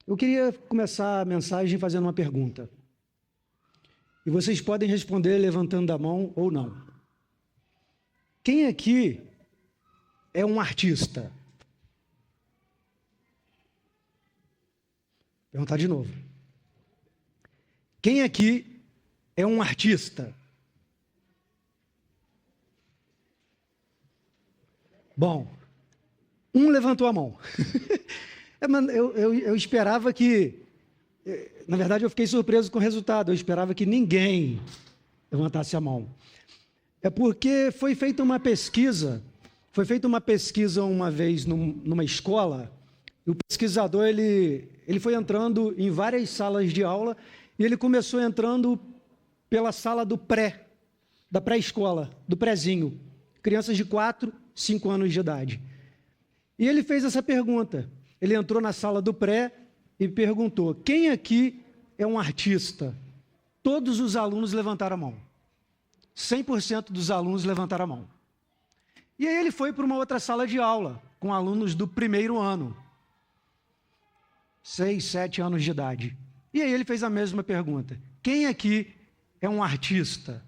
Eu queria começar a mensagem fazendo uma pergunta. E vocês podem responder levantando a mão ou não. Quem aqui é um artista? Vou perguntar de novo. Quem aqui é um artista? Bom, um levantou a mão. Eu esperava que... Na verdade, eu fiquei surpreso com o resultado. Eu esperava que ninguém levantasse a mão. É porque foi feita uma pesquisa. Foi feita uma pesquisa uma vez numa escola. E o pesquisador ele foi entrando em várias salas de aula e ele começou entrando pela sala da pré-escola, do prézinho. Crianças de 4, 5 anos de idade. E ele fez essa pergunta. Ele entrou na sala do pré e perguntou: quem aqui é um artista? Todos os alunos levantaram a mão. 100% dos alunos levantaram a mão. E aí ele foi para uma outra sala de aula, com alunos do primeiro ano. 6, 7 anos de idade. E aí ele fez a mesma pergunta: quem aqui é um artista?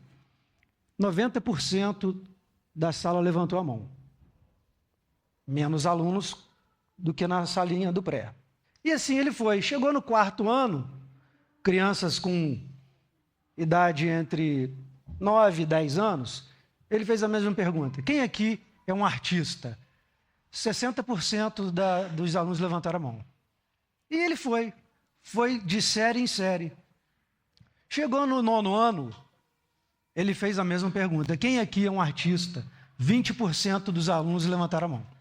90% da sala levantou a mão. Menos alunos do que na salinha do pré. E assim ele foi. Chegou no 4º ano, crianças com idade entre 9 e 10 anos, ele fez a mesma pergunta: quem aqui é um artista? 60% dos alunos levantaram a mão. E ele foi de série em série. Chegou no 9º ano, ele fez a mesma pergunta: quem aqui é um artista? 20% dos alunos levantaram a mão.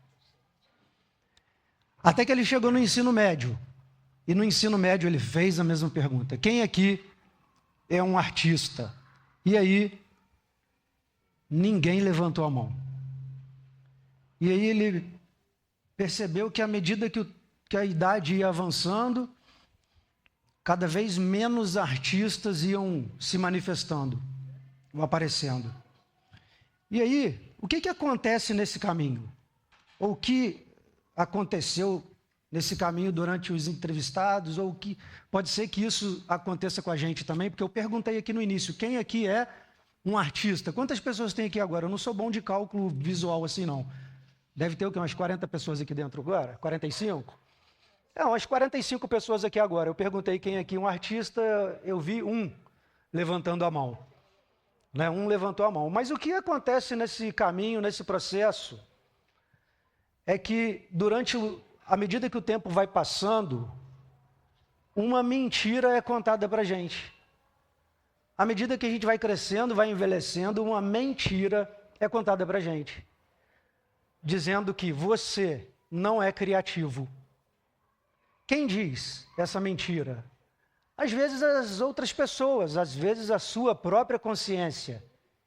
Até que ele chegou no ensino médio. E no ensino médio ele fez a mesma pergunta: quem aqui é um artista? E aí, ninguém levantou a mão. E aí ele percebeu que à medida que a idade ia avançando, cada vez menos artistas iam se manifestando, ou aparecendo. E aí, o que acontece nesse caminho? Ou o que aconteceu nesse caminho durante os entrevistados, ou que pode ser que isso aconteça com a gente também, porque eu perguntei aqui no início: quem aqui é um artista? Quantas pessoas tem aqui agora? Eu não sou bom de cálculo visual assim, não. Deve ter o quê? Umas 40 pessoas aqui dentro agora? 45? Umas 45 pessoas aqui agora. Eu perguntei quem aqui é um artista, eu vi um levantando a mão. Né? Um levantou a mão. Mas o que acontece nesse caminho, nesse processo, é que à medida que o tempo vai passando, uma mentira é contada para a gente. À medida que a gente vai crescendo, vai envelhecendo, uma mentira é contada para a gente, dizendo que você não é criativo. Quem diz essa mentira? Às vezes as outras pessoas, às vezes a sua própria consciência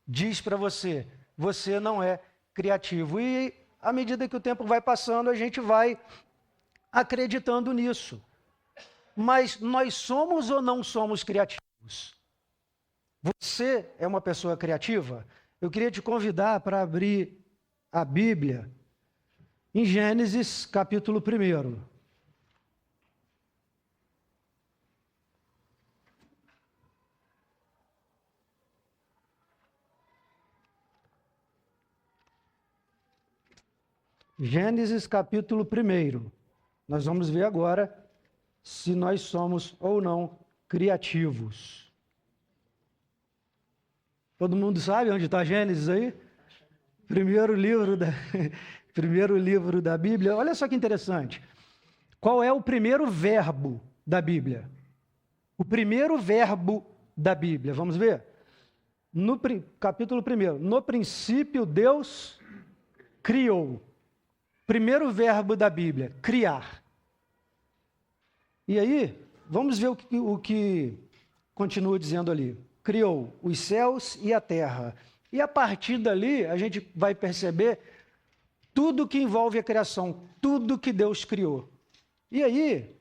diz para você: você não é criativo. E à medida que o tempo vai passando, a gente vai acreditando nisso. Mas nós somos ou não somos criativos? Você é uma pessoa criativa? Eu queria te convidar para abrir a Bíblia em Gênesis, capítulo 1. Gênesis, capítulo 1. Nós vamos ver agora se nós somos ou não criativos. Todo mundo sabe onde está Gênesis aí? Primeiro livro da Bíblia. Olha só que interessante. Qual é o primeiro verbo da Bíblia? O primeiro verbo da Bíblia. Vamos ver? No capítulo 1. No princípio, Deus criou. Primeiro verbo da Bíblia: criar. E aí, vamos ver o que continua dizendo ali. Criou os céus e a terra. E a partir dali, a gente vai perceber tudo que envolve a criação, tudo que Deus criou. E aí,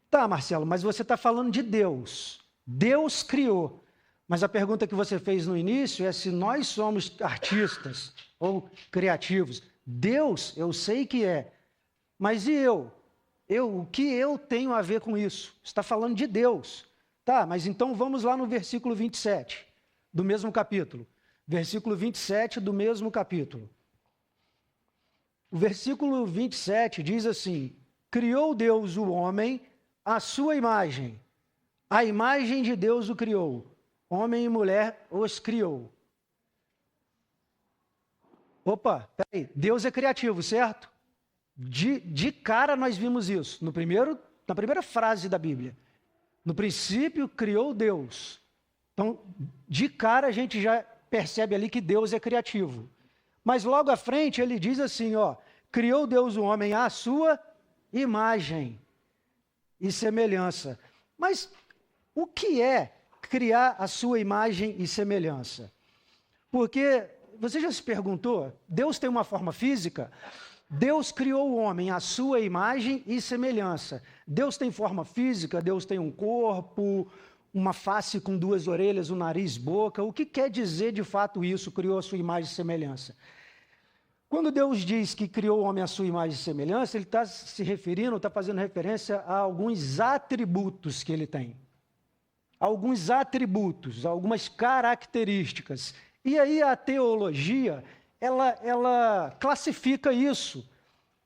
tá, Marcelo, mas você está falando de Deus. Deus criou. Mas a pergunta que você fez no início é se nós somos artistas ou criativos. Deus, eu sei que é, mas e eu? o que eu tenho a ver com isso? Está falando de Deus. Tá, mas então vamos lá no versículo 27, do mesmo capítulo. Versículo 27 do mesmo capítulo. O versículo 27 diz assim: criou Deus o homem à sua imagem. A imagem de Deus o criou. Homem e mulher os criou. Opa, peraí. Deus é criativo, certo? De cara nós vimos isso. Na primeira frase da Bíblia. No princípio criou Deus. Então, de cara a gente já percebe ali que Deus é criativo. Mas logo à frente ele diz assim, ó, criou Deus o homem à sua imagem e semelhança. Mas o que é criar a sua imagem e semelhança? Porque você já se perguntou, Deus tem uma forma física? Deus criou o homem à sua imagem e semelhança. Deus tem forma física, Deus tem um corpo, uma face com duas orelhas, um nariz, boca. O que quer dizer de fato isso, criou a sua imagem e semelhança? Quando Deus diz que criou o homem à sua imagem e semelhança, ele está se referindo, está fazendo referência a alguns atributos que ele tem. Alguns atributos, algumas características. E aí a teologia, ela classifica isso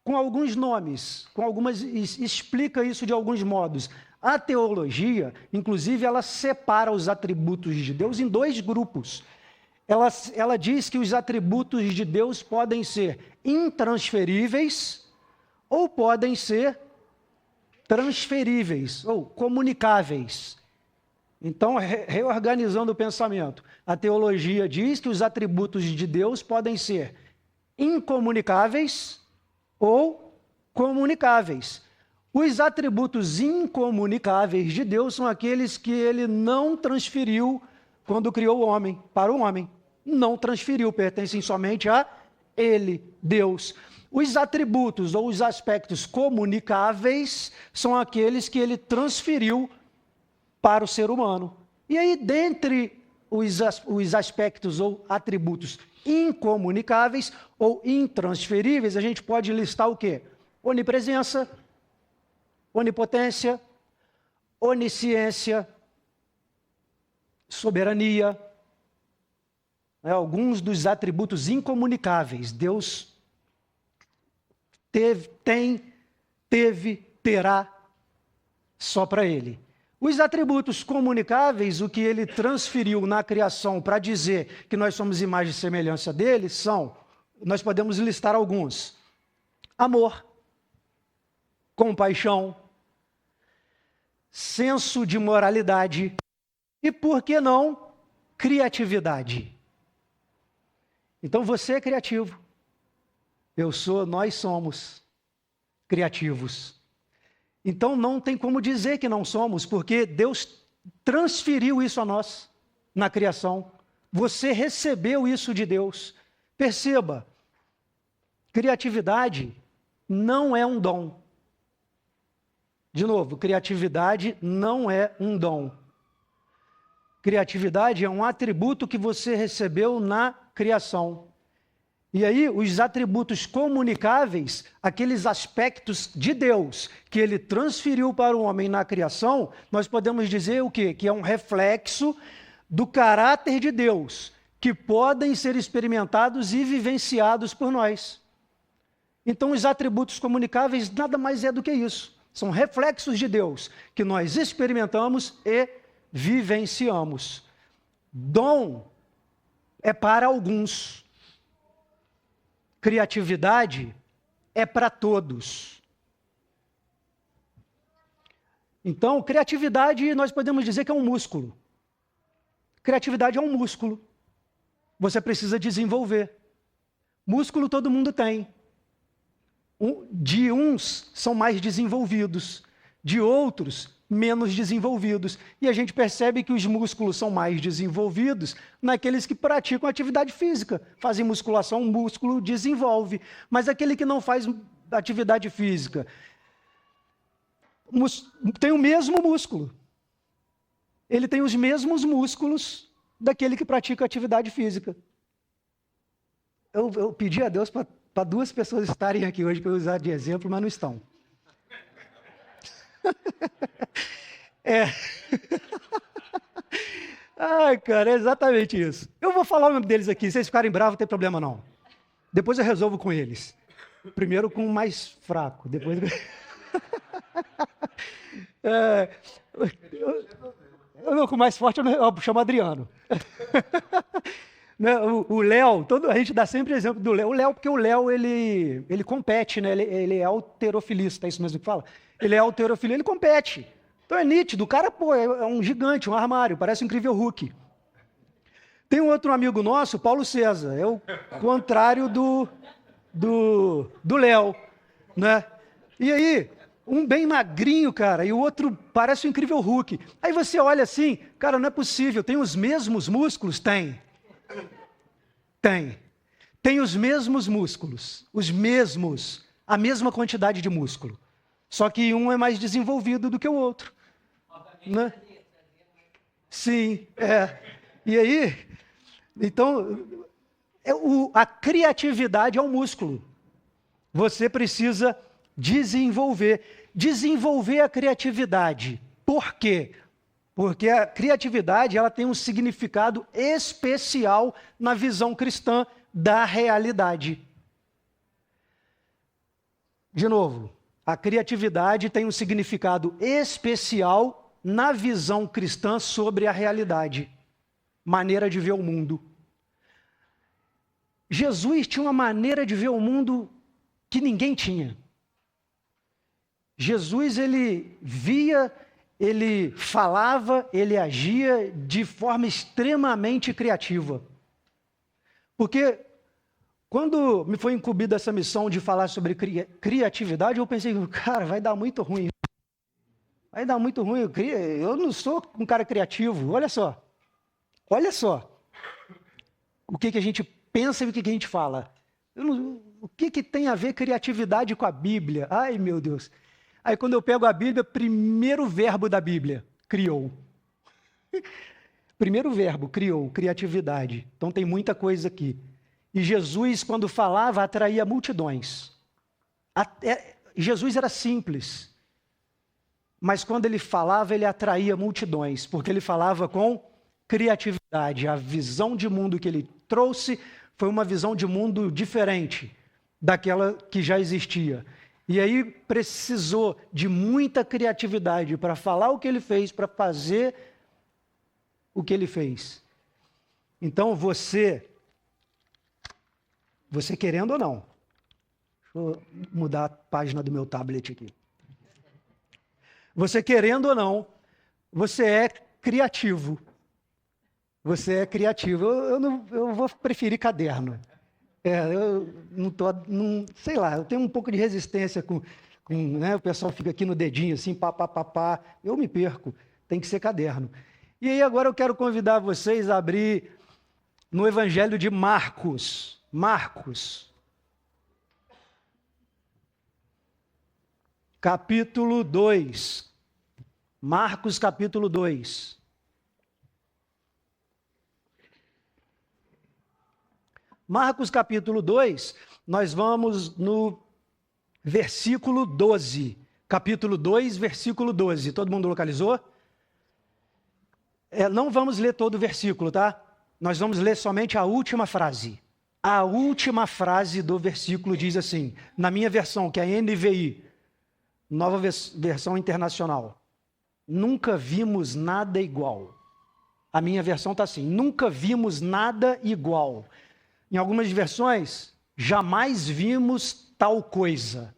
com alguns nomes, explica isso de alguns modos. A teologia, inclusive, ela separa os atributos de Deus em dois grupos. Ela diz que os atributos de Deus podem ser intransferíveis ou podem ser transferíveis ou comunicáveis. Então, reorganizando o pensamento, a teologia diz que os atributos de Deus podem ser incomunicáveis ou comunicáveis. Os atributos incomunicáveis de Deus são aqueles que ele não transferiu quando criou o homem, para o homem. Não transferiu, pertencem somente a ele, Deus. Os atributos ou os aspectos comunicáveis são aqueles que ele transferiu para o ser humano. E aí, dentre os aspectos ou atributos incomunicáveis ou intransferíveis, a gente pode listar o quê? Onipresença, onipotência, onisciência, soberania. Alguns dos atributos incomunicáveis. Deus teve, terá, só para ele. Os atributos comunicáveis, o que ele transferiu na criação para dizer que nós somos imagem e semelhança dele, são, nós podemos listar alguns: amor, compaixão, senso de moralidade e, por que não, criatividade. Então você é criativo, nós somos criativos. Então não tem como dizer que não somos, porque Deus transferiu isso a nós na criação. Você recebeu isso de Deus. Perceba, criatividade não é um dom. De novo, criatividade não é um dom. Criatividade é um atributo que você recebeu na criação. E aí, os atributos comunicáveis, aqueles aspectos de Deus que ele transferiu para o homem na criação, nós podemos dizer o quê? Que é um reflexo do caráter de Deus, que podem ser experimentados e vivenciados por nós. Então, os atributos comunicáveis nada mais é do que isso. São reflexos de Deus que nós experimentamos e vivenciamos. Dom é para alguns. Criatividade é para todos. Então, criatividade nós podemos dizer que é um músculo. Criatividade é um músculo. Você precisa desenvolver. Músculo todo mundo tem. De uns são mais desenvolvidos, de outros menos desenvolvidos. E a gente percebe que os músculos são mais desenvolvidos naqueles que praticam atividade física. Fazem musculação, o músculo desenvolve. Mas aquele que não faz atividade física tem o mesmo músculo. Ele tem os mesmos músculos daquele que pratica atividade física. Eu pedi a Deus para duas pessoas estarem aqui hoje para eu usar de exemplo, mas não estão. É. Ai, cara, é exatamente isso. Eu vou falar o nome deles aqui, se vocês ficarem bravos, não tem problema não. Depois eu resolvo com eles. Primeiro com o mais fraco, depois... com o mais forte eu chamo Adriano. O Léo, a gente dá sempre exemplo do Léo. O Léo, porque o Léo, ele compete, né? Ele é halterofilista, é isso mesmo que fala? Ele é halterofilista, ele compete. Então é nítido, o cara, pô, é um gigante, um armário, parece um incrível Hulk. Tem um outro amigo nosso, Paulo César, é o contrário do Léo, né? E aí, um bem magrinho, cara, e o outro parece um incrível Hulk. Aí você olha assim, cara, não é possível, tem os mesmos músculos? Tem. Tem os mesmos músculos, a mesma quantidade de músculo. Só que um é mais desenvolvido do que o outro. Né? Sim, é. E aí, então, a criatividade é um músculo. Você precisa desenvolver a criatividade. Por quê? Porque a criatividade ela tem um significado especial na visão cristã da realidade. De novo, a criatividade tem um significado especial na visão cristã sobre a realidade, maneira de ver o mundo. Jesus tinha uma maneira de ver o mundo que ninguém tinha. Jesus, ele via, ele falava, ele agia de forma extremamente criativa. Porque quando me foi incumbida essa missão de falar sobre criatividade, eu pensei, cara, vai dar muito ruim. Vai dar muito ruim. Eu não sou um cara criativo. Olha só. O que a gente pensa e o que a gente fala. O que tem a ver criatividade com a Bíblia? Ai, meu Deus. Aí quando eu pego a Bíblia, primeiro verbo da Bíblia, criou. Primeiro verbo, criou, criatividade. Então tem muita coisa aqui. E Jesus, quando falava, atraía multidões. Jesus era simples. Mas quando ele falava, ele atraía multidões, porque ele falava com criatividade. A visão de mundo que ele trouxe foi uma visão de mundo diferente daquela que já existia. E aí precisou de muita criatividade para falar o que ele fez, para fazer o que ele fez. Então você querendo ou não, deixa eu mudar a página do meu tablet aqui. Você querendo ou não, você é criativo. Você é criativo. Eu vou preferir caderno. Eu sei lá, eu tenho um pouco de resistência com né, o pessoal fica aqui no dedinho assim, pá. Eu me perco, tem que ser caderno. E aí agora eu quero convidar vocês a abrir no Evangelho de Marcos. Capítulo 2. Marcos, capítulo 2. Marcos, capítulo 2, nós vamos no versículo 12. Capítulo 2, versículo 12. Todo mundo localizou? Não vamos ler todo o versículo, tá? Nós vamos ler somente a última frase. A última frase do versículo diz assim, na minha versão, que é a NVI, Nova Versão Internacional. Nunca vimos nada igual. A minha versão está assim, nunca vimos nada igual. Em algumas versões, jamais vimos tal coisa.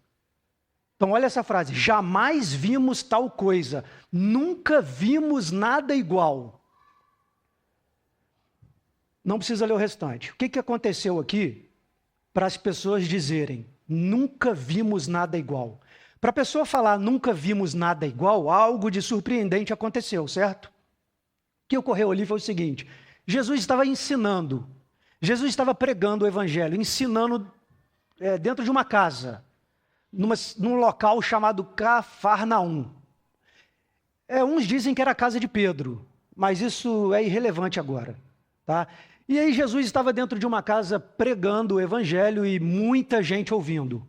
Então olha essa frase, jamais vimos tal coisa. Nunca vimos nada igual. Não precisa ler o restante. O que aconteceu aqui para as pessoas dizerem, nunca vimos nada igual? Para a pessoa falar, nunca vimos nada igual, algo de surpreendente aconteceu, certo? O que ocorreu ali foi o seguinte, Jesus estava ensinando, Jesus estava pregando o evangelho, ensinando dentro de uma casa, num local chamado Cafarnaum. Uns dizem que era a casa de Pedro, mas isso é irrelevante agora, tá? E aí Jesus estava dentro de uma casa pregando o evangelho e muita gente ouvindo.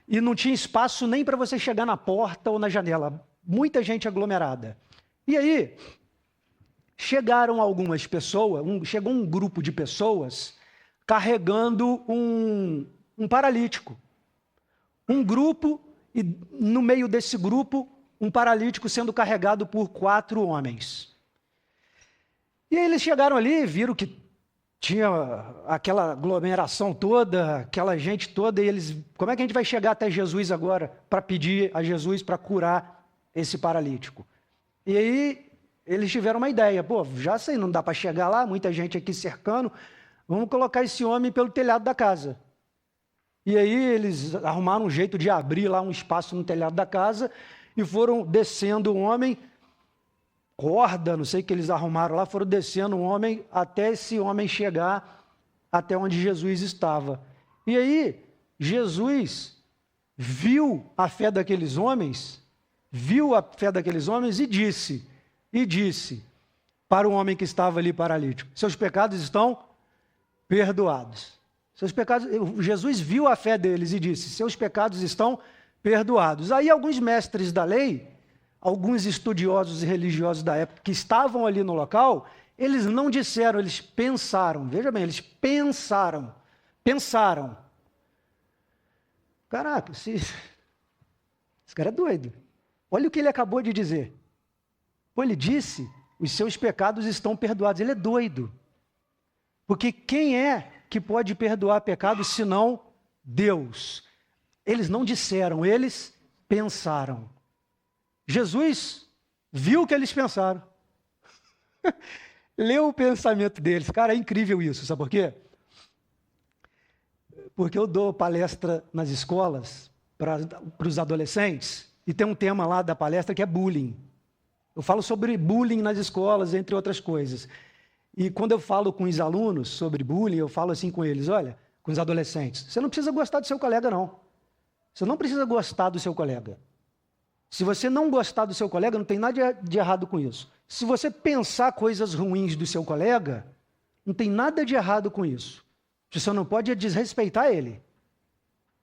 e não tinha espaço nem para você chegar na porta ou na janela. Muita gente aglomerada. E aí, chegaram algumas pessoas, chegou um grupo de pessoas carregando um paralítico. Um grupo, e no meio desse grupo, um paralítico sendo carregado por 4 homens. E aí eles chegaram ali, viram que tinha aquela aglomeração toda, aquela gente toda, e eles, como é que a gente vai chegar até Jesus agora para pedir a Jesus para curar esse paralítico? E aí eles tiveram uma ideia, pô, já sei, não dá para chegar lá, muita gente aqui cercando, vamos colocar esse homem pelo telhado da casa. E aí eles arrumaram um jeito de abrir lá um espaço no telhado da casa e foram descendo o homem, corda, não sei o que eles arrumaram lá, foram descendo o homem até esse homem chegar até onde Jesus estava. E aí Jesus viu a fé daqueles homens, e disse para o homem que estava ali paralítico: seus pecados estão perdoados. Seus pecados, Jesus viu a fé deles e disse: seus pecados estão perdoados. Aí alguns mestres da lei, alguns estudiosos e religiosos da época que estavam ali no local, eles não disseram, eles pensaram. Veja bem, eles pensaram. Caraca, esse cara é doido. Olha o que ele acabou de dizer. Pô, ele disse: os seus pecados estão perdoados. Ele é doido. Porque quem é que pode perdoar pecados senão Deus? Eles não disseram, eles pensaram. Jesus viu o que eles pensaram. Leu o pensamento deles. Cara, é incrível isso, sabe por quê? Porque eu dou palestra nas escolas para os adolescentes e tem um tema lá da palestra que é bullying. Eu falo sobre bullying nas escolas, entre outras coisas. E quando eu falo com os alunos sobre bullying, eu falo assim com eles: olha, com os adolescentes, você não precisa gostar do seu colega, não. Você não precisa gostar do seu colega. Se você não gostar do seu colega, não tem nada de errado com isso. Se você pensar coisas ruins do seu colega, não tem nada de errado com isso. Você só não pode desrespeitar ele.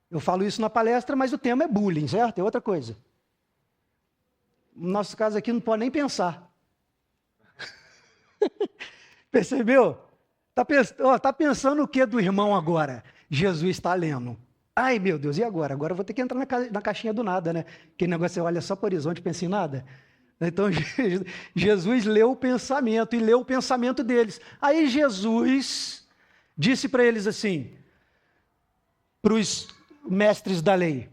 Eu falo isso na palestra, mas o tema é bullying, certo? É outra coisa. No nosso caso aqui não pode nem pensar. Percebeu? Tá pensando o que do irmão agora? Jesus está lendo. Ai, meu Deus, e agora? Agora eu vou ter que entrar na caixinha do nada, né? Aquele negócio, você olha só para o horizonte e pensa em nada. Então, Jesus leu o pensamento e leu o pensamento deles. Aí Jesus disse para eles assim, para os mestres da lei: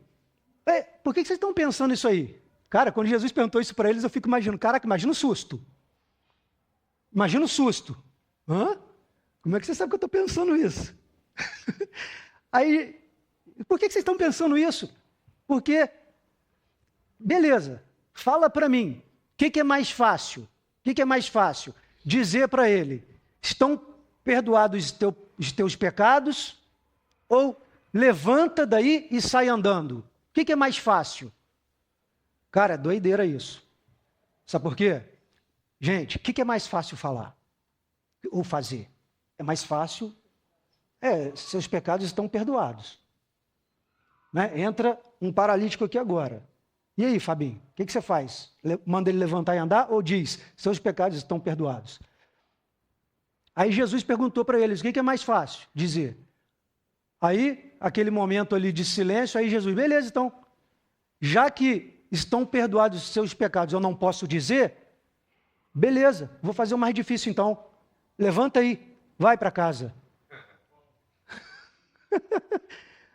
por que vocês estão pensando isso aí? Cara, quando Jesus perguntou isso para eles, eu fico imaginando, caraca, imagina o susto. Imagina o susto. Hã? Como é que você sabe que eu estou pensando isso? Aí, por que vocês estão pensando isso? Porque, beleza, fala para mim, o que é mais fácil? O que é mais fácil? Dizer para ele: estão perdoados os teus pecados? Ou levanta daí e sai andando? O que é mais fácil? Cara, é doideira isso. Sabe por quê? Gente, o que é mais fácil falar ou fazer? É mais fácil, seus pecados estão perdoados. Né? Entra um paralítico aqui agora. E aí, Fabinho, o que você faz? Manda ele levantar e andar ou diz: seus pecados estão perdoados? Aí Jesus perguntou para eles: o que é mais fácil dizer? Aí, aquele momento ali de silêncio, aí Jesus: beleza, então, já que estão perdoados os seus pecados, eu não posso dizer? Beleza, vou fazer o mais difícil então. Levanta aí, vai para casa.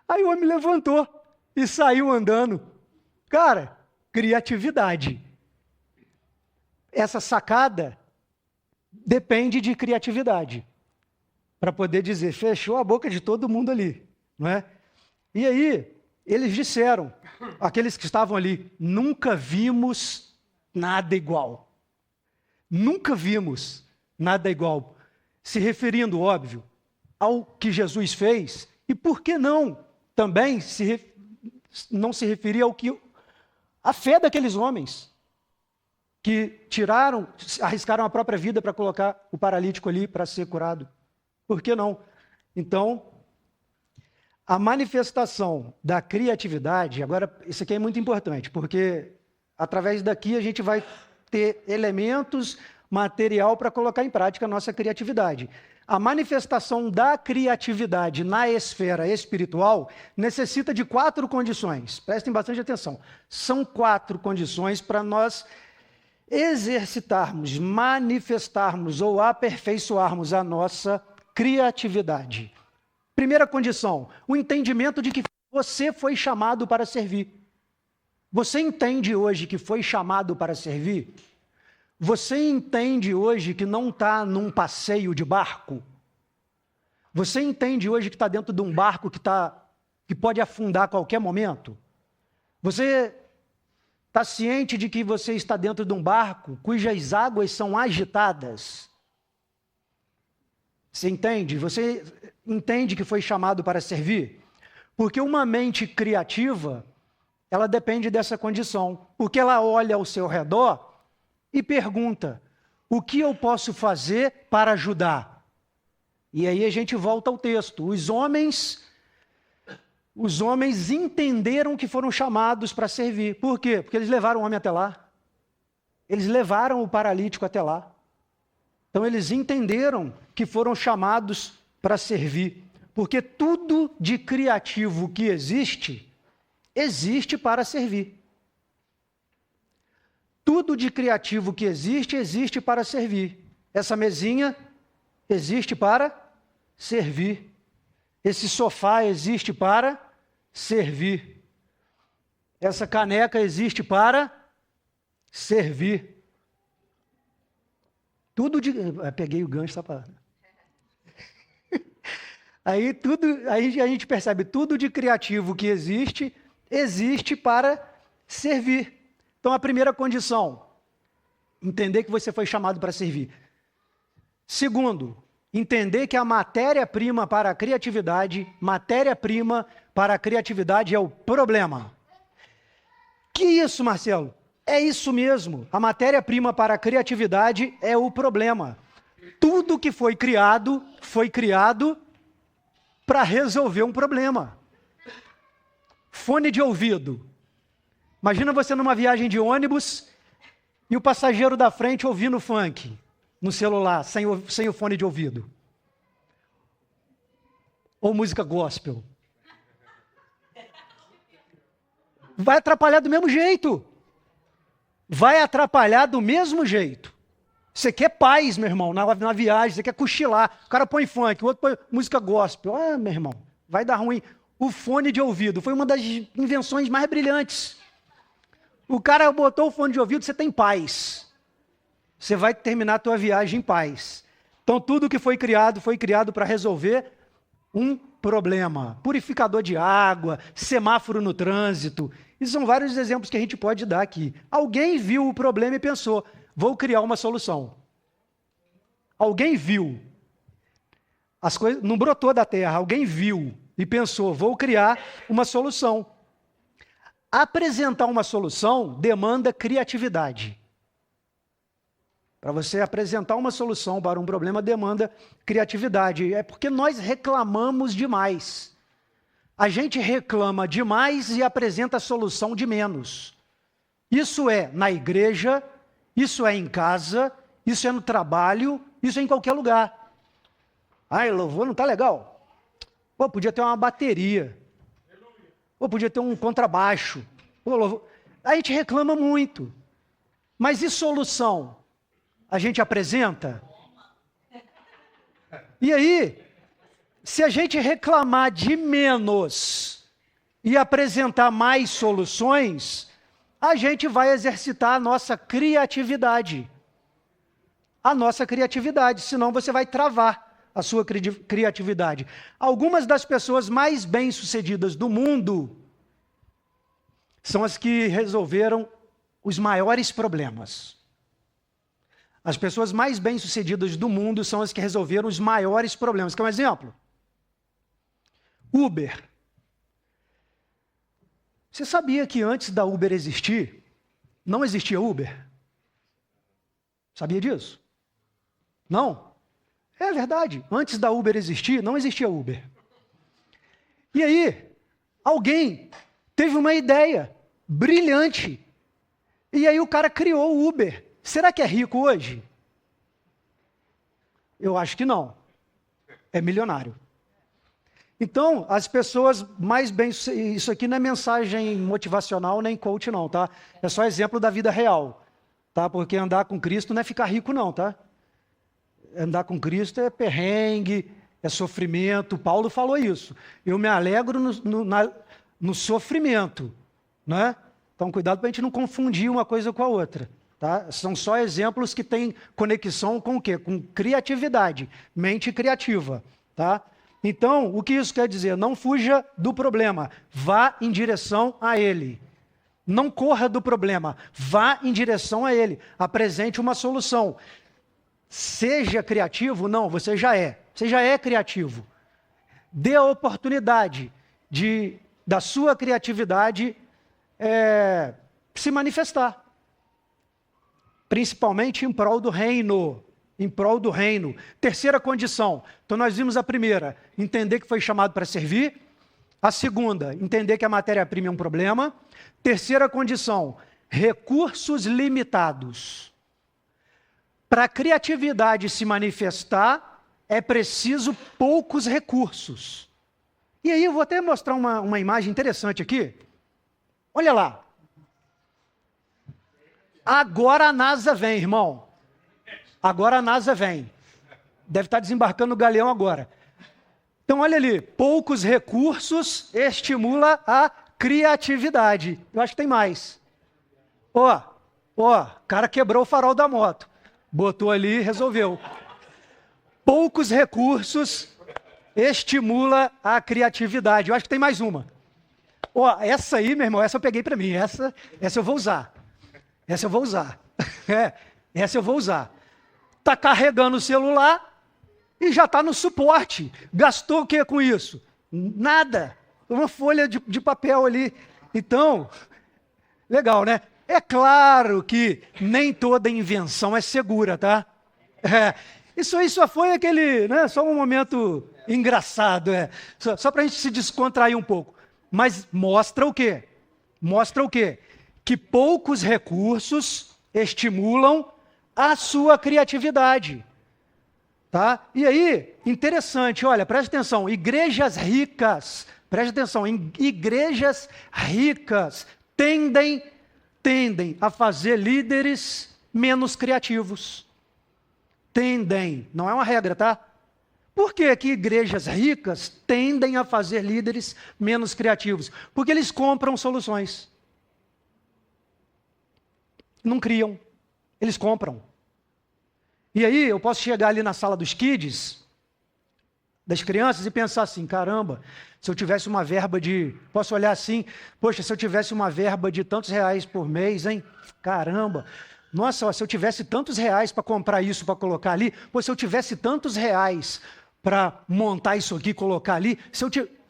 Aí o homem levantou e saiu andando. Cara, criatividade. Essa sacada depende de criatividade. Para poder dizer, fechou a boca de todo mundo ali. Não é? E aí, eles disseram, aqueles que estavam ali: nunca vimos nada igual. Nunca vimos nada igual. Se referindo, óbvio, ao que Jesus fez, e por que não também não se referir ao que a fé daqueles homens que arriscaram a própria vida para colocar o paralítico ali para ser curado. Por que não? Então, A manifestação da criatividade, agora, isso aqui é muito importante, porque através daqui a gente vai ter elementos, material para colocar em prática a nossa criatividade. A manifestação da criatividade na esfera espiritual necessita de 4 condições. Prestem bastante atenção. São 4 condições para nós exercitarmos, manifestarmos ou aperfeiçoarmos a nossa criatividade. Primeira condição, o entendimento de que você foi chamado para servir. Você entende hoje que foi chamado para servir? Você entende hoje que não está num passeio de barco? Você entende hoje que está dentro de um barco que pode afundar a qualquer momento? Você está ciente de que você está dentro de um barco cujas águas são agitadas? Você entende? Você entende que foi chamado para servir? Porque uma mente criativa, ela depende dessa condição. Porque ela olha ao seu redor e pergunta: o que eu posso fazer para ajudar? E aí a gente volta ao texto. Os homens entenderam que foram chamados para servir. Por quê? Porque eles levaram o homem até lá. Eles levaram o paralítico até lá. Então eles entenderam que foram chamados para servir. Porque tudo de criativo que existe para servir. Tudo de criativo que existe para servir. Essa mesinha existe para servir. Esse sofá existe para servir. Essa caneca existe para servir. Tudo de... Peguei o gancho, só para... Aí a gente percebe, tudo de criativo que existe para servir. Então, a primeira condição, entender que você foi chamado para servir. Segundo, entender que a matéria-prima para a criatividade é o problema. Que isso, Marcelo? É isso mesmo. A matéria-prima para a criatividade é o problema. Tudo que foi criado para resolver um problema. Fone de ouvido. Imagina você numa viagem de ônibus e o passageiro da frente ouvindo funk no celular, sem o fone de ouvido. Ou música gospel. Vai atrapalhar do mesmo jeito. Você quer paz, meu irmão, na viagem, você quer cochilar. O cara põe funk, o outro põe música gospel. Ah, meu irmão, vai dar ruim. O fone de ouvido foi uma das invenções mais brilhantes. O cara botou o fone de ouvido, você tem paz. Você vai terminar a tua viagem em paz. Então, tudo que foi criado para resolver um problema. Purificador de água, semáforo no trânsito. Isso são vários exemplos que a gente pode dar aqui. Alguém viu o problema e pensou: vou criar uma solução. Alguém viu. As coisas não brotou da terra, alguém viu e pensou: vou criar uma solução. Apresentar uma solução demanda criatividade. Para você apresentar uma solução para um problema demanda criatividade. É porque nós reclamamos demais. A gente reclama demais e apresenta a solução de menos. Isso é na igreja, isso é em casa, isso é no trabalho, isso é em qualquer lugar. Ai, louvor não está legal. Pô, podia ter uma bateria. Ou podia ter um contrabaixo. A gente reclama muito. Mas e solução? A gente apresenta? E aí, se a gente reclamar de menos e apresentar mais soluções, a gente vai exercitar a nossa criatividade. Senão você vai travar a sua criatividade. Algumas das pessoas mais bem-sucedidas do mundo são as que resolveram os maiores problemas. As pessoas mais bem-sucedidas do mundo são as que resolveram os maiores problemas. Quer um exemplo? Uber. Você sabia que antes da Uber existir, não existia Uber? Sabia disso? Não? É verdade. Antes da Uber existir, não existia Uber. E aí, alguém teve uma ideia brilhante. E aí o cara criou o Uber. Será que é rico hoje? Eu acho que não. É milionário. Então, as pessoas mais bem... Isso aqui não é mensagem motivacional nem coach não, tá? É só exemplo da vida real, tá? Porque andar com Cristo não é ficar rico não, tá? Andar com Cristo é perrengue, é sofrimento. Paulo falou isso. Eu me alegro no sofrimento, né? Então, cuidado para a gente não confundir uma coisa com a outra, tá? São só exemplos que têm conexão com o quê? Com criatividade, mente criativa, tá? Então, o que isso quer dizer? Não fuja do problema, vá em direção a ele. Não corra do problema, vá em direção a ele. Apresente uma solução. Seja criativo? Não, você já é. Você já é criativo. Dê a oportunidade da sua criatividade se manifestar. Principalmente em prol do reino. Em prol do reino. Terceira condição. Então nós vimos a primeira, entender que foi chamado para servir. A segunda, entender que a matéria-prima é um problema. Terceira condição, recursos limitados. Para a criatividade se manifestar, é preciso poucos recursos. E aí eu vou até mostrar uma imagem interessante aqui. Olha lá. Agora a NASA vem, irmão. Agora a NASA vem. Deve estar desembarcando no galeão agora. Então, olha ali. Poucos recursos estimula a criatividade. Eu acho que tem mais. Ó, o cara quebrou o farol da moto. Botou ali e resolveu. Poucos recursos estimula a criatividade. Eu acho que tem mais uma. Ó, essa aí, meu irmão, essa eu peguei para mim. Essa eu vou usar. Essa eu vou usar. Essa eu vou usar. Está carregando o celular e já está no suporte. Gastou o que com isso? Nada. Uma folha de papel ali. Então, legal, né? É claro que nem toda invenção é segura, tá? Isso aí só foi aquele, né? Só um momento engraçado, Só para a gente se descontrair um pouco. Mas mostra o quê? Mostra o quê? Que poucos recursos estimulam a sua criatividade, tá? E aí, interessante, olha, preste atenção, igrejas ricas, preste atenção, igrejas ricas tendem a fazer líderes menos criativos. Tendem, não é uma regra, tá? Por que que igrejas ricas tendem a fazer líderes menos criativos? Porque eles compram soluções. Não criam. Eles compram. E aí eu posso chegar ali na sala dos kids, das crianças, e pensar assim, caramba, se eu tivesse uma verba posso olhar assim, poxa, se eu tivesse uma verba de tantos reais por mês, hein? Caramba, nossa, se eu tivesse tantos reais para comprar isso, para colocar ali, se eu tivesse tantos reais para montar isso aqui, colocar ali,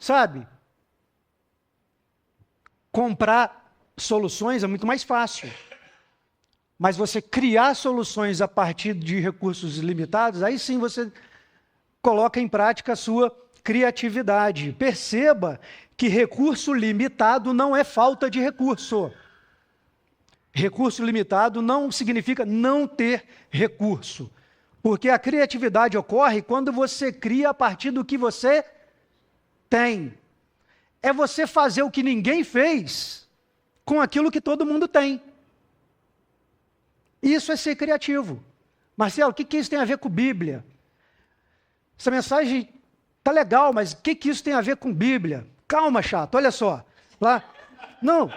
sabe? Comprar soluções é muito mais fácil. Mas você criar soluções a partir de recursos limitados, aí sim você coloca em prática a sua criatividade. Perceba que recurso limitado não é falta de recurso. Recurso limitado não significa não ter recurso. Porque a criatividade ocorre quando você cria a partir do que você tem. É você fazer o que ninguém fez com aquilo que todo mundo tem. Isso é ser criativo. Marcelo, o que isso tem a ver com Bíblia? Essa mensagem está legal, mas o que isso tem a ver com Bíblia? Calma, chato, olha só. Lá, não.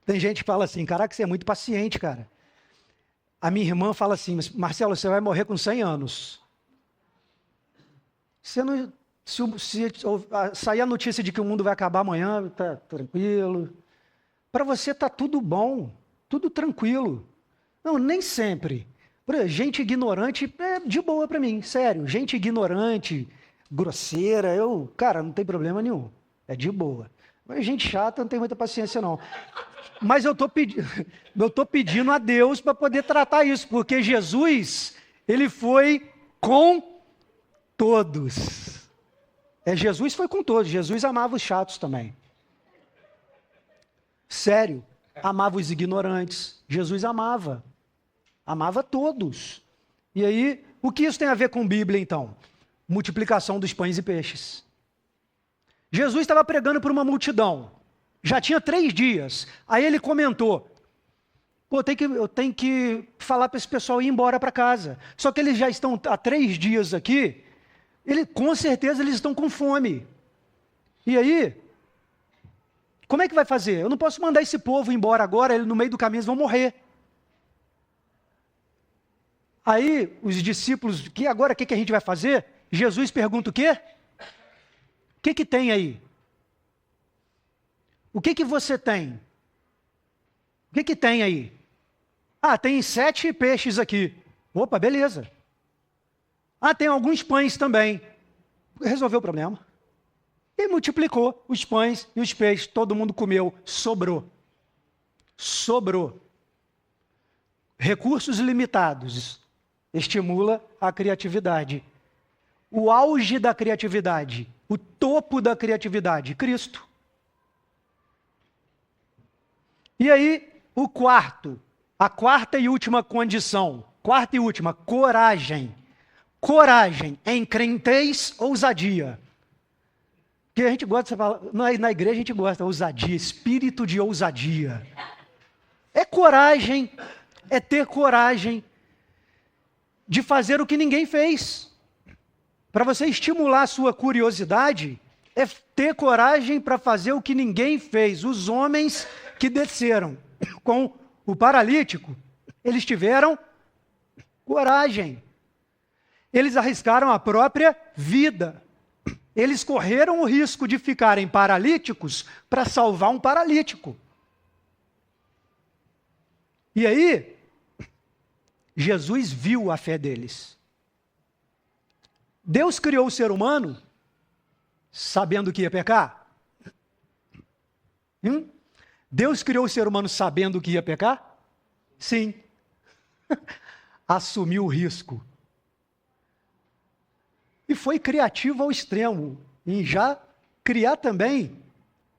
Tem gente que fala assim, caraca, você é muito paciente, cara. A minha irmã fala assim, Marcelo, você vai morrer com 100 anos. Você não... Se sair a notícia de que o mundo vai acabar amanhã, está tranquilo. Para você está tudo bom, tudo tranquilo. Não, nem sempre. Gente ignorante é de boa para mim, sério. Gente ignorante, grosseira, cara, não tem problema nenhum. É de boa. Mas gente chata, não tem muita paciência não. Mas eu estou pedindo a Deus para poder tratar isso, porque Jesus, ele foi com todos. Jesus foi com todos, Jesus amava os chatos também. Sério, amava os ignorantes, Jesus amava todos. E aí, o que isso tem a ver com Bíblia então? Multiplicação dos pães e peixes. Jesus estava pregando para uma multidão, já tinha 3 dias, aí ele comentou, eu tenho que falar para esse pessoal ir embora para casa, só que eles já estão há 3 dias aqui, com certeza eles estão com fome, e aí, como é que vai fazer? Eu não posso mandar esse povo embora agora, no meio do caminho eles vão morrer. Aí, os discípulos, agora o que a gente vai fazer? Jesus pergunta o quê? O que tem aí? O que você tem? O que tem aí? Ah, tem 7 peixes aqui. Opa, beleza. Ah, tem alguns pães também. Resolveu o problema. E multiplicou os pães e os peixes. Todo mundo comeu. Sobrou. Recursos limitados. Estimula a criatividade. O auge da criatividade. O topo da criatividade. Cristo. E aí, a quarta e última condição. Quarta e última, coragem. Coragem, encrentez, ousadia. Porque a gente gosta, na igreja a gente gosta, ousadia, espírito de ousadia. É coragem, é ter coragem de fazer o que ninguém fez. Para você estimular a sua curiosidade, é ter coragem para fazer o que ninguém fez. Os homens que desceram com o paralítico, eles tiveram coragem. Eles arriscaram a própria vida. Eles correram o risco de ficarem paralíticos para salvar um paralítico. E aí, Jesus viu a fé deles. Deus criou o ser humano sabendo que ia pecar? Deus criou o ser humano sabendo que ia pecar? Sim. Assumiu o risco. E foi criativo ao extremo, em já criar também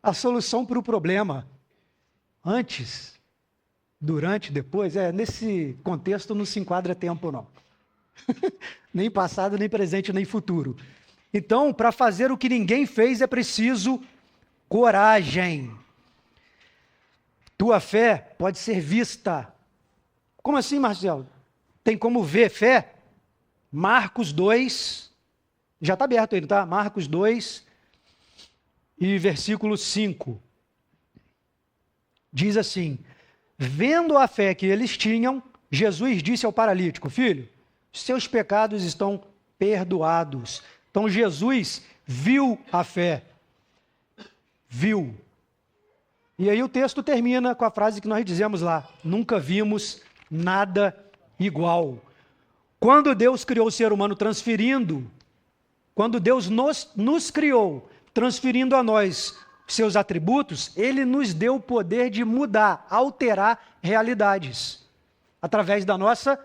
a solução para o problema. Antes, durante, depois, nesse contexto não se enquadra tempo não. Nem passado, nem presente, nem futuro. Então, para fazer o que ninguém fez é preciso coragem. Tua fé pode ser vista. Como assim, Marcelo? Tem como ver fé? Marcos 2, já está aberto aí, tá? Marcos 2 e versículo 5. Diz assim: vendo a fé que eles tinham, Jesus disse ao paralítico: filho, seus pecados estão perdoados. Então Jesus viu a fé. Viu. E aí o texto termina com a frase que nós dizemos lá: nunca vimos nada igual. Quando Deus criou o ser humano quando Deus nos criou, transferindo a nós seus atributos, Ele nos deu o poder de mudar, alterar realidades, através da nossa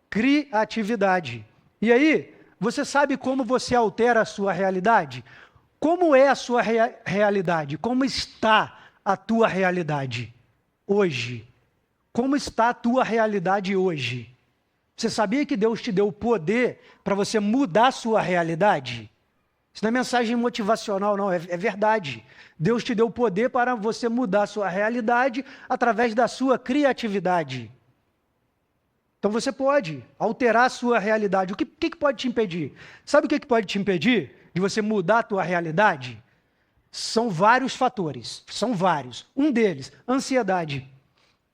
criatividade. E aí, você sabe como você altera a sua realidade? Como é a sua realidade? Como está a tua realidade hoje? Como está a tua realidade hoje? Você sabia que Deus te deu o poder para você mudar a sua realidade? Isso não é mensagem motivacional, não, é verdade. Deus te deu o poder para você mudar a sua realidade através da sua criatividade. Então você pode alterar a sua realidade. O que pode te impedir? Sabe o que pode te impedir de você mudar a tua realidade? São vários fatores, são vários. Um deles, ansiedade.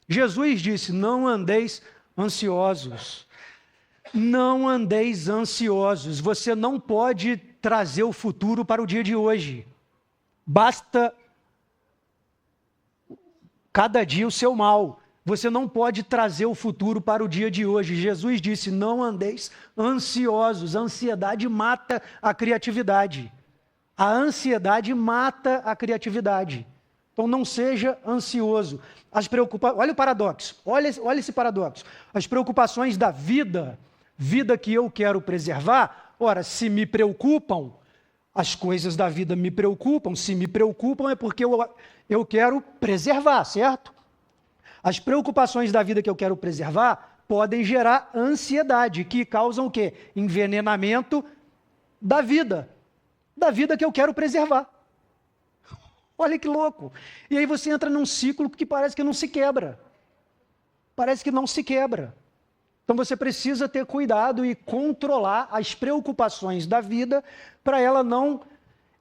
Jesus disse: não andeis ansiosos. Não andeis ansiosos. Você não pode trazer o futuro para o dia de hoje. Basta cada dia o seu mal. Você não pode trazer o futuro para o dia de hoje. Jesus disse: não andeis ansiosos. A ansiedade mata a criatividade. A ansiedade mata a criatividade. Então não seja ansioso. Olha o paradoxo, olha esse paradoxo. As preocupações da vida que eu quero preservar, ora, se me preocupam, as coisas da vida me preocupam, se me preocupam é porque eu quero preservar, certo? As preocupações da vida que eu quero preservar podem gerar ansiedade, que causam o quê? Envenenamento da vida que eu quero preservar. Olha que louco. E aí você entra num ciclo que parece que não se quebra. Parece que não se quebra. Então você precisa ter cuidado e controlar as preocupações da vida para ela não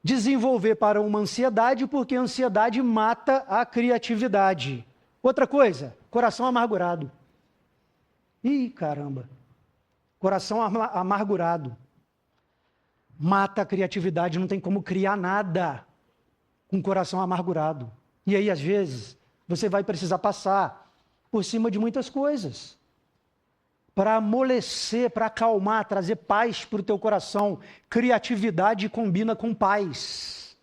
desenvolver para uma ansiedade, porque a ansiedade mata a criatividade. Outra coisa, coração amargurado. Ih, caramba. Coração amargurado. Mata a criatividade, não tem como criar nada com coração amargurado. E aí, às vezes, você vai precisar passar por cima de muitas coisas para amolecer, para acalmar, trazer paz para o teu coração. Criatividade combina com paz.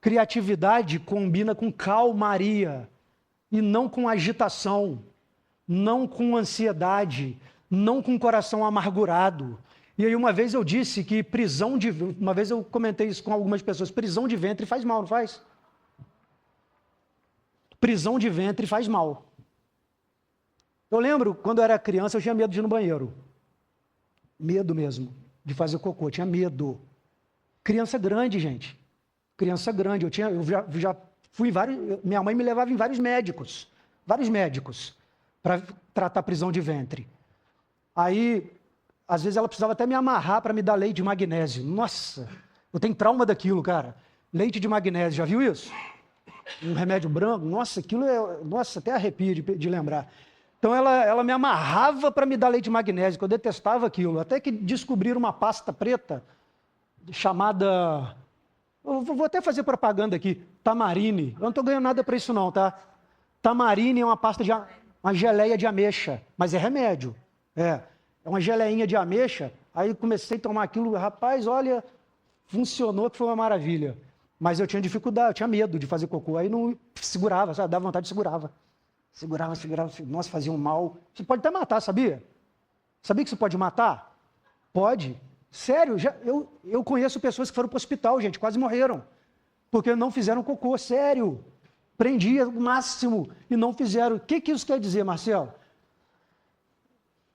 Criatividade combina com calmaria e não com agitação, não com ansiedade, não com coração amargurado. E aí uma vez eu disse que uma vez eu comentei isso com algumas pessoas, prisão de ventre faz mal, não faz? Prisão de ventre faz mal. Eu lembro, quando eu era criança, eu tinha medo de ir no banheiro. Medo mesmo, de fazer cocô, tinha medo. Criança grande, gente. Criança grande, eu já fui em vários, minha mãe me levava em vários médicos, para tratar prisão de ventre. Aí, às vezes ela precisava até me amarrar para me dar leite de magnésio. Nossa, eu tenho trauma daquilo, cara. Leite de magnésio, já viu isso? Um remédio branco, nossa, aquilo até arrepio de lembrar. Então ela me amarrava para me dar leite de magnésio, que eu detestava aquilo. Até que descobriram uma pasta preta chamada, eu vou até fazer propaganda aqui, Tamarine. Eu não estou ganhando nada para isso não, tá? Tamarine é uma pasta uma geleia de ameixa, mas é remédio. É uma geleinha de ameixa. Aí comecei a tomar aquilo, rapaz, olha, funcionou, que foi uma maravilha. Mas eu tinha dificuldade, eu tinha medo de fazer cocô. Aí não segurava, sabe? Dava vontade, segurava. Segurava, nossa, fazia um mal. Você pode até matar, sabia? Sabia que você pode matar? Pode. Sério, eu conheço pessoas que foram para o hospital, gente, quase morreram. Porque não fizeram cocô, sério. Prendia o máximo e não fizeram. O que isso quer dizer, Marcelo?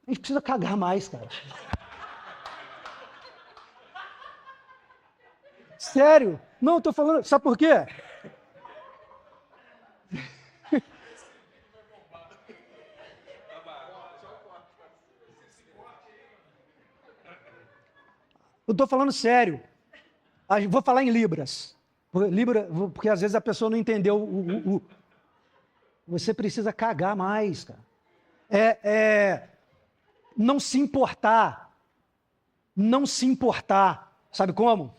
A gente precisa cagar mais, cara. Sério? Não, estou falando, sabe por quê? Eu estou falando sério. Vou falar em libras. Porque às vezes a pessoa não entendeu. Você precisa cagar mais, cara. Não se importar. Não se importar. Sabe como?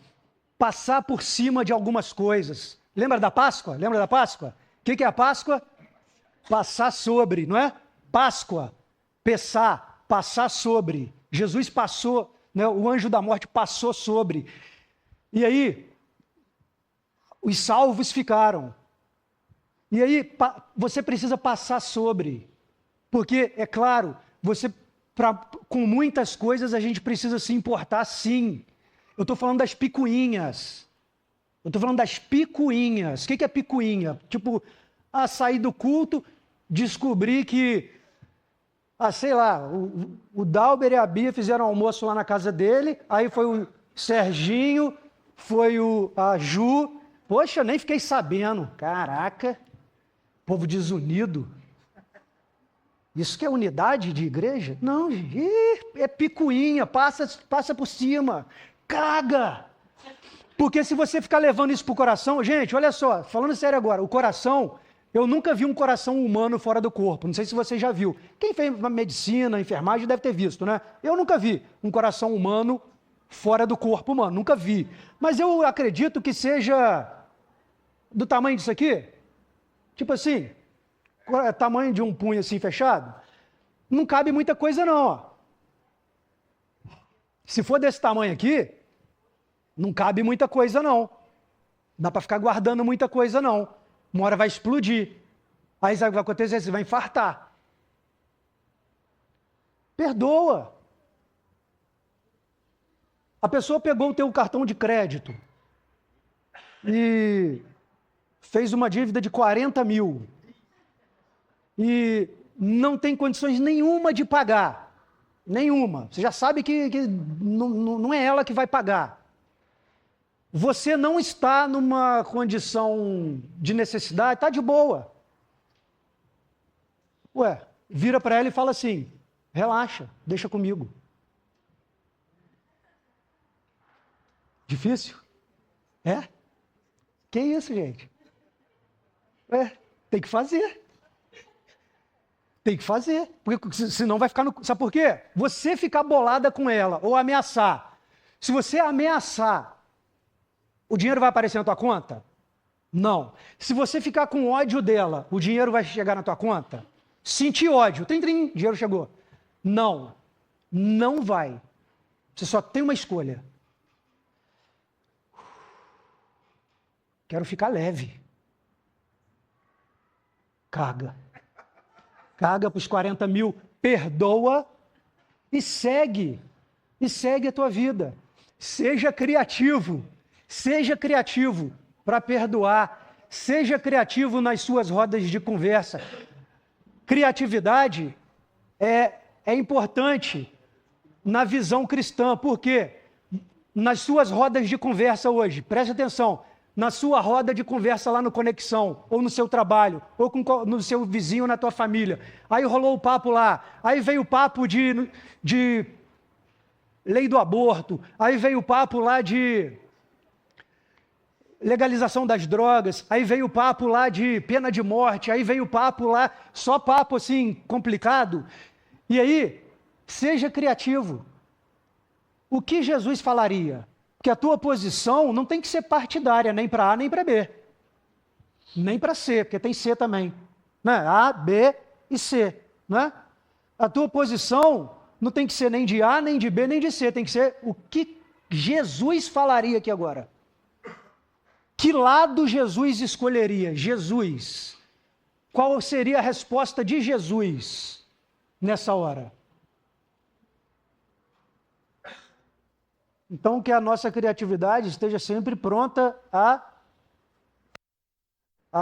Passar por cima de algumas coisas. Lembra da Páscoa? Lembra da Páscoa? O que é a Páscoa? Passar sobre, não é? Páscoa, passar sobre. Jesus passou, né? O anjo da morte passou sobre. E aí, os salvos ficaram. E aí, você precisa passar sobre. Porque, é claro, com muitas coisas a gente precisa se importar, sim. Eu estou falando das picuinhas. O que é picuinha? Tipo, sair do culto, descobrir que, sei lá, o Dalber e a Bia fizeram almoço lá na casa dele, aí foi o Serginho, foi a Ju. Poxa, nem fiquei sabendo. Caraca, povo desunido. Isso que é unidade de igreja? Não, é picuinha, passa por cima. Caga! Porque se você ficar levando isso para o coração, gente, olha só, falando sério agora, o coração, eu nunca vi um coração humano fora do corpo, não sei se você já viu. Quem fez medicina, enfermagem deve ter visto, né? Eu nunca vi um coração humano fora do corpo humano, nunca vi. Mas eu acredito que seja do tamanho disso aqui, tipo assim, tamanho de um punho assim fechado, não cabe muita coisa não, ó. Se for desse tamanho aqui, não cabe muita coisa não. Dá para ficar guardando muita coisa não. Uma hora vai explodir. Aí sabe o que vai acontecer? Você vai infartar. Perdoa. A pessoa pegou o teu cartão de crédito e fez uma dívida de 40 mil e não tem condições nenhuma de pagar. Nenhuma. Você já sabe que não é ela que vai pagar. Você não está numa condição de necessidade, está de boa. Ué, vira para ela e fala assim, relaxa, deixa comigo. Difícil? É? Que isso, gente? Tem que fazer. Tem que fazer. Porque senão vai ficar no... Sabe por quê? Você ficar bolada com ela ou ameaçar. Se você ameaçar, o dinheiro vai aparecer na tua conta? Não. Se você ficar com ódio dela, o dinheiro vai chegar na tua conta? Sentir ódio. Trim, dinheiro chegou. Não. Não vai. Você só tem uma escolha. Quero ficar leve. Caga. Caga para os 40 mil. Perdoa e segue. E segue a tua vida. Seja criativo. Seja criativo para perdoar. Seja criativo nas suas rodas de conversa. Criatividade é importante na visão cristã. Por quê? Nas suas rodas de conversa hoje, preste atenção, na sua roda de conversa lá no Conexão, ou no seu trabalho, ou no seu vizinho, na tua família. Aí rolou o papo lá, aí veio o papo de lei do aborto, aí veio o papo lá de legalização das drogas, aí veio o papo lá de pena de morte, aí veio o papo lá, só papo assim, complicado. E aí, seja criativo. O que Jesus falaria? Que a tua posição não tem que ser partidária, nem para A, nem para B. Nem para C, porque tem C também. Né? A, B e C. Né? A tua posição não tem que ser nem de A, nem de B, nem de C. Tem que ser o que Jesus falaria aqui agora. Que lado Jesus escolheria? Jesus. Qual seria a resposta de Jesus nessa hora? Então, que a nossa criatividade esteja sempre pronta a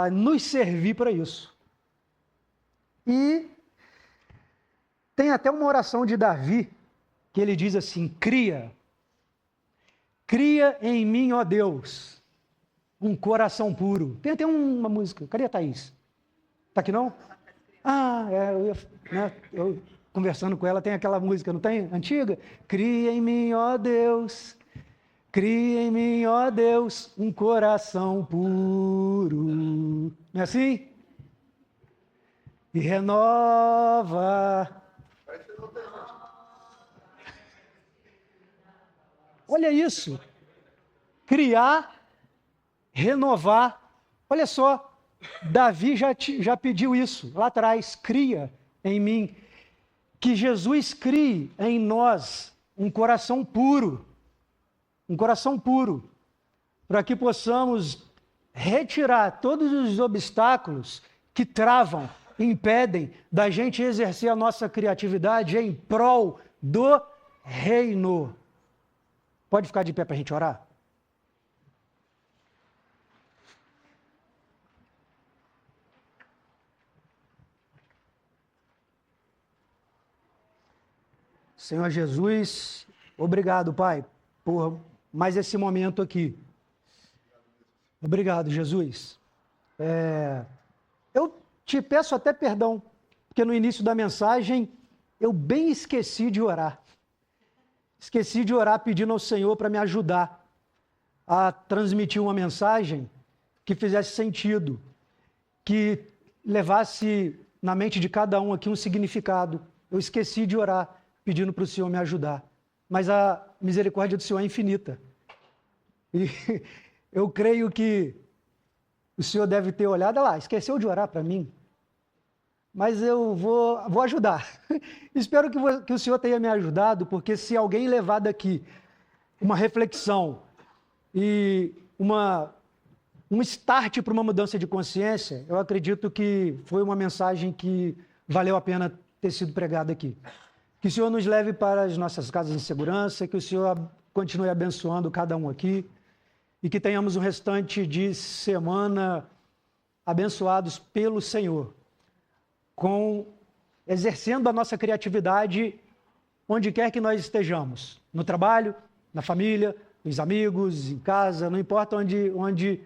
nos servir para isso. E tem até uma oração de Davi, que ele diz assim, cria em mim, ó Deus, um coração puro. Tem até uma música, cadê a Thaís? Está aqui não? Eu conversando com ela, tem aquela música, não tem? Antiga? Cria em mim, ó Deus, cria em mim, ó Deus, um coração puro. Não é assim? E renova. Olha isso. Criar, renovar. Olha só, Davi já pediu isso lá atrás. Cria em mim. Que Jesus crie em nós um coração puro, para que possamos retirar todos os obstáculos que travam, impedem da gente exercer a nossa criatividade em prol do reino. Pode ficar de pé para a gente orar? Senhor Jesus, obrigado, Pai, por mais esse momento aqui. Obrigado, Jesus. Eu te peço até perdão, porque no início da mensagem eu bem esqueci de orar. Esqueci de orar pedindo ao Senhor para me ajudar a transmitir uma mensagem que fizesse sentido, que levasse na mente de cada um aqui um significado. Eu esqueci de orar pedindo para o Senhor me ajudar. Mas a misericórdia do Senhor é infinita. E eu creio que o Senhor deve ter olhado, olha lá, esqueceu de orar para mim. Mas eu vou ajudar. Espero que o Senhor tenha me ajudado, porque se alguém levar daqui uma reflexão e uma um start para uma mudança de consciência, eu acredito que foi uma mensagem que valeu a pena ter sido pregada aqui. Que o Senhor nos leve para as nossas casas em segurança, que o Senhor continue abençoando cada um aqui e que tenhamos um restante de semana abençoados pelo Senhor, exercendo a nossa criatividade onde quer que nós estejamos, no trabalho, na família, nos amigos, em casa, não importa onde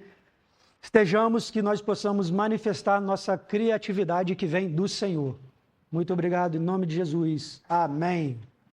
estejamos, que nós possamos manifestar nossa criatividade que vem do Senhor. Muito obrigado, em nome de Jesus. Amém.